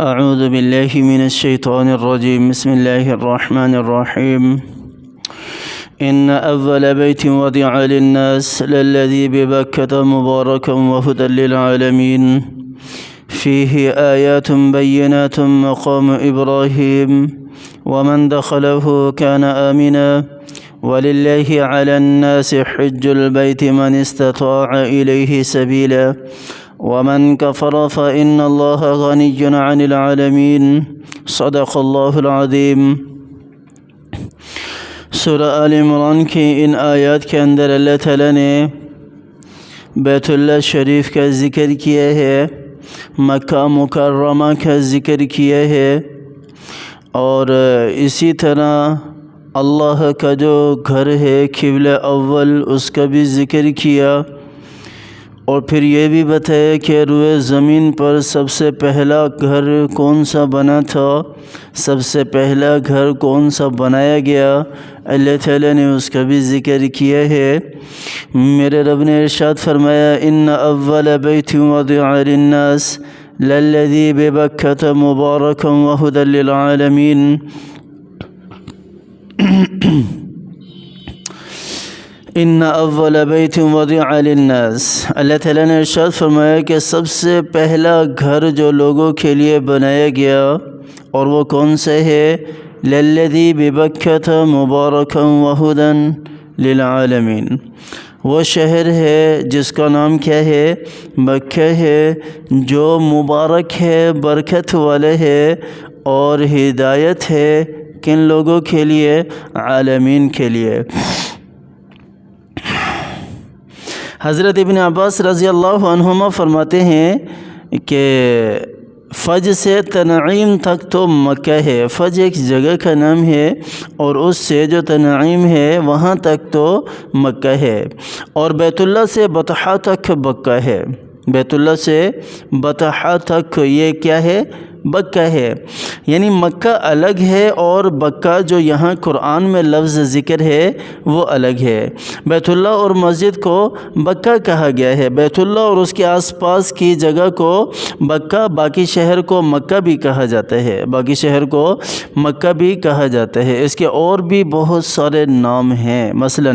اعوذ باللہ من الشیطان الرجیم بسم اللہ الرحمن الرحیم ان اول بیت وضع للناس للذی ببکۃ مبارکا وہدی للعالمین فیہ آیات بینات مقام ابراہیم ومن دخلہ کان آمنا وللہ علی الناس حج البیت من استطاع الیہ سبیلا ومن كفر فإن الله غني عن العالمين صدق اللہ العظیم۔ سورہ آل عمران کی ان آیات کے اندر اللہ تعالیٰ نے بیت اللہ شریف کا ذکر کیا ہے، مکہ مکرمہ کا ذکر کیا ہے، اور اسی طرح اللہ کا جو گھر ہے قبلہ اول اس کا بھی ذکر کیا، اور پھر یہ بھی بتایا کہ روئے زمین پر سب سے پہلا گھر کون سا بنا تھا، سب سے پہلا گھر کون سا بنایا گیا، اللہ تعالیٰ نے اس کا بھی ذکر کیا ہے۔ میرے رب نے ارشاد فرمایا ان اول بیت وضع للناس للذی ببکۃ مبارکا وہدی للعالمین۔ ان اول بیت وضع للناس، اللہ تعالیٰ نے ارشاد فرمایا کہ سب سے پہلا گھر جو لوگوں کے لیے بنایا گیا، اور وہ کون سے ہے؟ للذی ببکۃ مبارکا وہدی للعالمین۔ وہ شہر ہے جس کا نام کیا ہے؟ مکہ ہے، جو مبارک ہے، برکت والے ہے، اور ہدایت ہے کن لوگوں کے لیے؟ عالمین کے لیے۔ حضرت ابن عباس رضی اللہ عنہما فرماتے ہیں کہ فج سے تنعیم تک تو مکہ ہے، فج ایک جگہ کا نام ہے، اور اس سے جو تنعیم ہے وہاں تک تو مکہ ہے، اور بیت اللہ سے بطحہ تک مکہ ہے، بیت اللہ سے بطحہ تک یہ کیا ہے؟ بکہ ہے، یعنی مکہ الگ ہے، اور بکہ جو یہاں قرآن میں لفظ ذکر ہے وہ الگ ہے۔ بیت اللہ اور مسجد کو بکہ کہا گیا ہے، بیت اللہ اور اس کے آس پاس کی جگہ کو بکہ، باقی شہر کو مکہ بھی کہا جاتا ہے، باقی شہر کو مکہ بھی کہا جاتا ہے۔ اس کے اور بھی بہت سارے نام ہیں، مثلا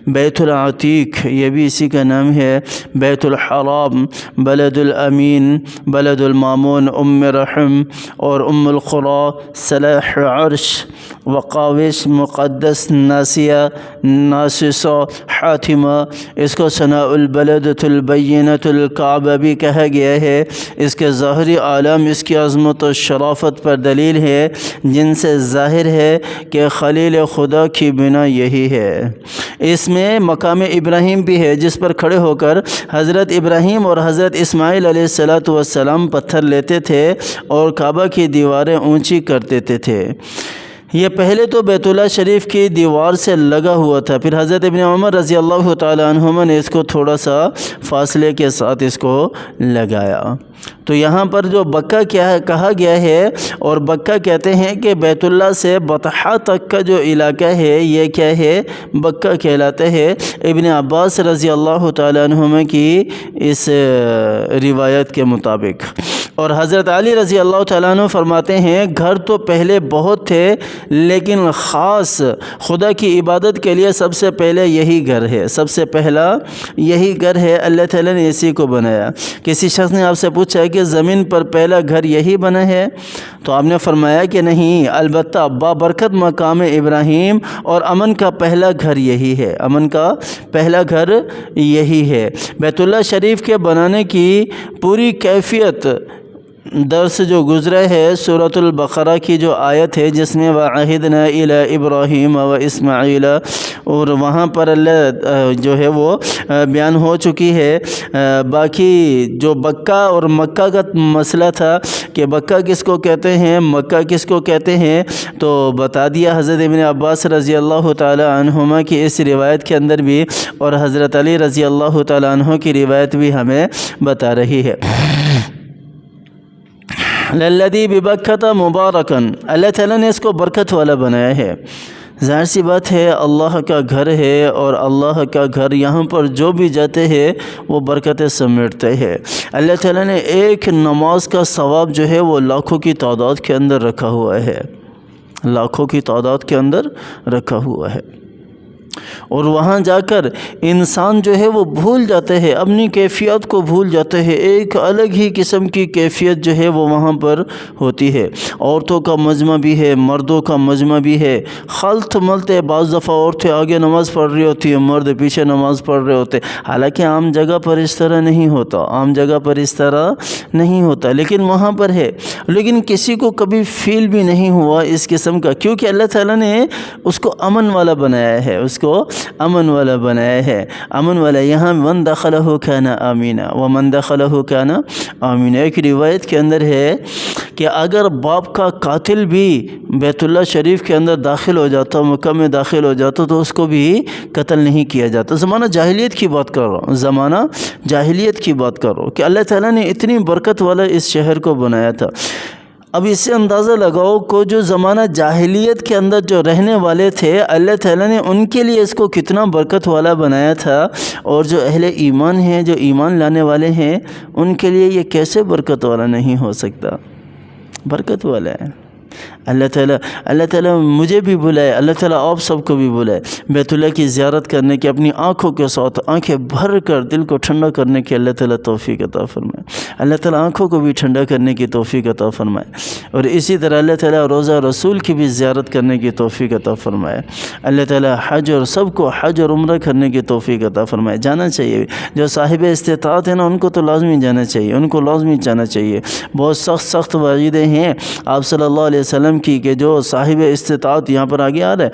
بیت العتیق یہ بھی اسی کا نام ہے، بیت الحرام، بلد الامین، بلد المامون، ام رحم اور ام القری، صلاح عرش، وقاوش، مقدس، ناسیہ، ناسسہ، حاتمہ، اس کو ثناء البلدۃ البینۃ الکعبہ بھی کہا گیا ہے۔ اس کے ظاہری عالم اس کی عظمت و شرافت پر دلیل ہے، جن سے ظاہر ہے کہ خلیل خدا کی بنا یہی ہے۔ اس میں مقام ابراہیم بھی ہے، جس پر کھڑے ہو کر حضرت ابراہیم اور حضرت اسماعیل علیہ السلام پتھر لیتے تھے اور کعبہ کی دیواریں اونچی کر دیتے تھے۔ یہ پہلے تو بیت اللہ شریف کی دیوار سے لگا ہوا تھا، پھر حضرت ابن عمر رضی اللہ تعالی عنہما نے اس کو تھوڑا سا فاصلے کے ساتھ اس کو لگایا۔ تو یہاں پر جو بکہ کیا ہے کہا گیا ہے، اور بکہ کہتے ہیں کہ بیت اللہ سے بطحہ تک کا جو علاقہ ہے یہ کیا ہے؟ بکہ کہلاتا ہے، ابن عباس رضی اللہ تعالی عنہما کی اس روایت کے مطابق۔ اور حضرت علی رضی اللہ تعالیٰ عنہ فرماتے ہیں گھر تو پہلے بہت تھے، لیکن خاص خدا کی عبادت کے لیے سب سے پہلے یہی گھر ہے، سب سے پہلا یہی گھر ہے، اللہ تعالیٰ نے اسی کو بنایا۔ کسی شخص نے آپ سے پوچھا کہ زمین پر پہلا گھر یہی بنا ہے، تو آپ نے فرمایا کہ نہیں، البتہ بابرکت مقام ابراہیم اور امن کا پہلا گھر یہی ہے، امن کا پہلا گھر یہی ہے۔ بیت اللہ شریف کے بنانے کی پوری کیفیت درس جو گزرا ہے سورۃ البقرہ کی جو آیت ہے، جس میں وَعَهِدْنَا إِلَىٰ إِبْرَاهِيمَ وَإِسْمَاعِيلَ، اور وہاں پر اللہ جو ہے وہ بیان ہو چکی ہے۔ باقی جو بکہ اور مکہ کا مسئلہ تھا کہ بکہ کس کو کہتے ہیں، مکہ کس کو کہتے ہیں، تو بتا دیا حضرت ابن عباس رضی اللہ تعالی عنہما کی اس روایت کے اندر بھی، اور حضرت علی رضی اللہ تعالی عنہ کی روایت بھی ہمیں بتا رہی ہے۔ للذی ببکۃ مبارکا، اللہ تعالیٰ نے اس کو برکت والا بنایا ہے۔ ظاہر سی بات ہے اللہ کا گھر ہے، اور اللہ کا گھر یہاں پر جو بھی جاتے ہیں وہ برکتیں سمیٹتے ہیں۔ اللہ تعالیٰ نے ایک نماز کا ثواب جو ہے وہ لاکھوں کی تعداد کے اندر رکھا ہوا ہے، لاکھوں کی تعداد کے اندر رکھا ہوا ہے، اور وہاں جا کر انسان جو ہے وہ بھول جاتے ہیں، اپنی کیفیت کو بھول جاتے ہیں، ایک الگ ہی قسم کی کیفیت جو ہے وہ وہاں پر ہوتی ہے۔ عورتوں کا مجمع بھی ہے، مردوں کا مجمع بھی ہے، خلط ملط ہے، بعض دفعہ عورتیں آگے نماز پڑھ رہی ہوتی ہیں، مرد پیچھے نماز پڑھ رہے ہوتے، حالانکہ عام جگہ پر اس طرح نہیں ہوتا، عام جگہ پر اس طرح نہیں ہوتا، لیکن وہاں پر ہے۔ لیکن کسی کو کبھی فیل بھی نہیں ہوا اس قسم کا، کیونکہ اللہ تعالیٰ نے اس کو امن والا بنایا ہے، اس کو امن والا بنایا ہے، امن والا۔ یہاں من دخلہ کان آمینا ومن دخلہ کان آمینا۔ ایک روایت کے اندر ہے کہ اگر باپ کا قاتل بھی بیت اللہ شریف کے اندر داخل ہو جاتا، مکہ میں داخل ہو جاتا، تو اس کو بھی قتل نہیں کیا جاتا۔ زمانہ جاہلیت کی بات کر رہا ہوں، زمانہ جاہلیت کی بات کر رہا ہوں کہ اللہ تعالیٰ نے اتنی برکت والا اس شہر کو بنایا تھا۔ اب اس سے اندازہ لگاؤ کہ جو زمانہ جاہلیت کے اندر جو رہنے والے تھے، اللہ تعالیٰ نے ان کے لیے اس کو کتنا برکت والا بنایا تھا، اور جو اہل ایمان ہیں، جو ایمان لانے والے ہیں، ان کے لیے یہ کیسے برکت والا نہیں ہو سکتا؟ برکت والا ہے۔ اللہ تعالیٰ مجھے بھی بلائے، اللہ تعالیٰ آپ سب کو بھی بلائے بیت اللہ کی زیارت کرنے کی، اپنی آنکھوں کے ساتھ آنکھیں بھر کر دل کو ٹھنڈا کرنے کی اللہ تعالیٰ توفیق عطا فرمائے۔ اللہ تعالیٰ آنکھوں کو بھی ٹھنڈا کرنے کی توفیق عطا فرمائے، اور اسی طرح اللہ تعالیٰ روضہ رسول کی بھی زیارت کرنے کی توفیق عطا فرمائے۔ اللہ تعالیٰ حج اور سب کو حج اور عمرہ کرنے کی توفیق عطا فرمائے۔ جانا چاہیے، جو صاحب استطاعت ہیں نا، ان کو تو لازمی جانا چاہیے، ان کو لازمی جانا چاہیے۔ بہت سخت وعیدیں ہیں آپ صلی اللہ علیہ وسلم کی کہ جو صاحب استطاعت، یہاں پر آگے آ رہا ہے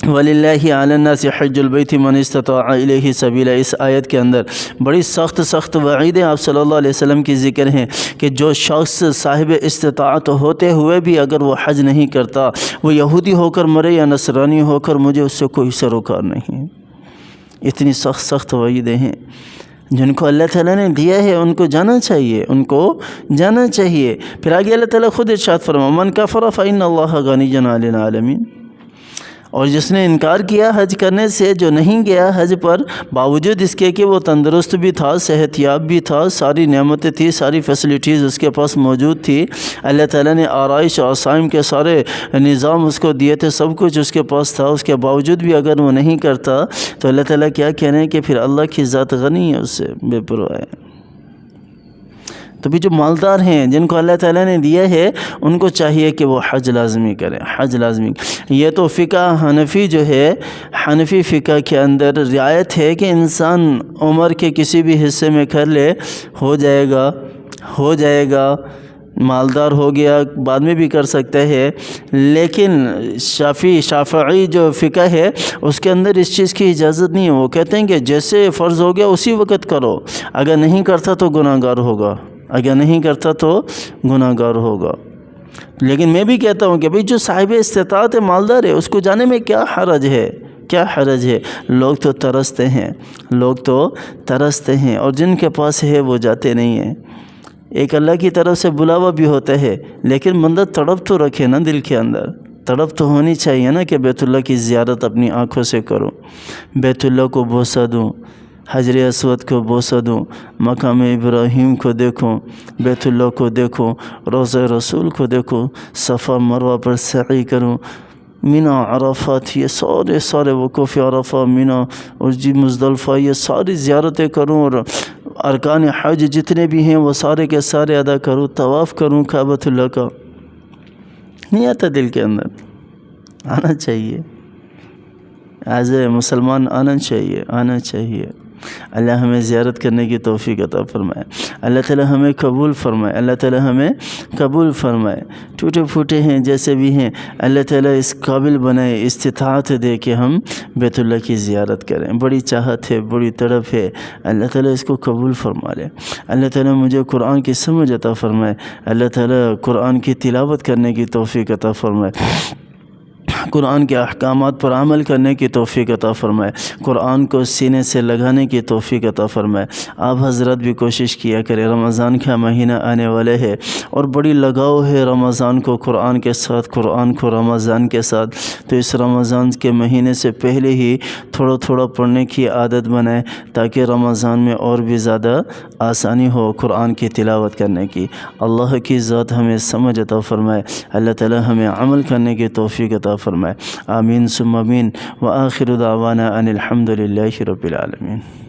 وَلِلَّهِ عَلَى النَّاسِ حِجُّ الْبَيْتِ مَنِ اسْتَطَاعَ إِلَيْهِ سَبِيلًا، اس آیت کے اندر بڑی سخت وعیدیں آپ صلی اللہ علیہ وسلم کی ذکر ہیں کہ جو شخص صاحب استطاعت ہوتے ہوئے بھی اگر وہ حج نہیں کرتا، وہ یہودی ہو کر مرے یا نصرانی ہو کر، مجھے اس سے کوئی سروکار نہیں۔ اتنی سخت وعیدیں ہیں جن کو اللہ تعالیٰ نے دیا ہے، ان کو جانا چاہیے، ان کو جانا چاہیے۔ پھر آگے اللہ تعالیٰ خود ارشاد فرمایا من کفر فإن اللہ غنی عن العالمین، اور جس نے انکار کیا حج کرنے سے، جو نہیں گیا حج پر، باوجود اس کے کہ وہ تندرست بھی تھا، صحت یاب بھی تھا، ساری نعمتیں تھی، ساری فیسلٹیز اس کے پاس موجود تھی، اللہ تعالیٰ نے آرائش اور آسائم کے سارے نظام اس کو دیے تھے، سب کچھ اس کے پاس تھا، اس کے باوجود بھی اگر وہ نہیں کرتا، تو اللہ تعالیٰ کیا کہہ رہے ہیں کہ پھر اللہ کی ذات غنی ہے، اس سے بے پرواہ ہے۔ تو بھی جو مالدار ہیں، جن کو اللہ تعالیٰ نے دیا ہے، ان کو چاہیے کہ وہ حج لازمی کریں، حج لازمی۔ یہ تو فقہ حنفی جو ہے، حنفی فقہ کے اندر رعایت ہے کہ انسان عمر کے کسی بھی حصے میں کر لے، ہو جائے گا، مالدار ہو گیا، بعد میں بھی کر سکتا ہے۔ لیکن شافعی جو فقہ ہے، اس کے اندر اس چیز کی اجازت نہیں ہے۔ وہ کہتے ہیں کہ جیسے فرض ہو گیا اسی وقت کرو، اگر نہیں کرتا تو گناہ گار ہوگا، اگر نہیں کرتا تو گناہ گار ہوگا۔ لیکن میں بھی کہتا ہوں کہ بھئی جو صاحب استطاعت مالدار ہے، اس کو جانے میں کیا حرج ہے، کیا حرج ہے؟ لوگ تو ترستے ہیں، اور جن کے پاس ہے وہ جاتے نہیں ہیں۔ ایک اللہ کی طرف سے بلاوا بھی ہوتا ہے، لیکن بندہ تڑپ تو رکھے نا، دل کے اندر تڑپ تو ہونی چاہیے نا کہ بیت اللہ کی زیارت اپنی آنکھوں سے کروں، بیت اللہ کو بوسہ دوں، حجر اسود کو بوسہ دوں، مقام ابراہیم کو دیکھوں، بیت اللہ کو دیکھوں، روضہ رسول کو دیکھوں، صفا مروہ پر سعی کروں، مینا عرفات، یہ سارے وقوف عرفہ، مینا اور مزدلفہ، یہ ساری زیارتیں کروں، اور ارکان حج جتنے بھی ہیں وہ سارے کے سارے ادا کروں، طواف کروں کعبۃ اللہ کا۔ نہیں آتا دل کے اندر، آنا چاہیے، ایز اے مسلمان آنا چاہیے۔ اللہ ہمیں زیارت کرنے کی توفیق عطا فرمائے، اللہ تعالی ہمیں قبول فرمائے، ٹوٹے پھوٹے ہیں جیسے بھی ہیں، اللہ تعالی اس قابل بنائے، استطاعت دے کہ ہم بیت اللہ کی زیارت کریں۔ بڑی چاہت ہے، بڑی تڑپ ہے، اللہ تعالی اس کو قبول فرما لے۔ اللہ تعالی مجھے قرآن کی سمجھ عطا فرمائے، اللہ تعالی قرآن کی تلاوت کرنے کی توفیق عطا فرمائے۔ قرآن کے احکامات پر عمل کرنے کی توفیق عطا فرمائے، قرآن کو سینے سے لگانے کی توفیق عطا فرمائے۔ آپ حضرت بھی کوشش کیا کریں، رمضان کا مہینہ آنے والے ہے اور بڑی لگاؤ ہے رمضان کو قرآن کے ساتھ، قرآن کو رمضان کے ساتھ، تو اس رمضان کے مہینے سے پہلے ہی تھوڑا تھوڑا پڑھنے کی عادت بنائیں تاکہ رمضان میں اور بھی زیادہ آسانی ہو قرآن کی تلاوت کرنے کی۔ اللہ کی ذات ہمیں سمجھ عطا فرمائے، اللہ تعالی ہمیں عمل کرنے کی توفیق عطا فرمائے۔ آمین ثم آمین، وآخر دعوانا ان الحمد للہ رب العالمین۔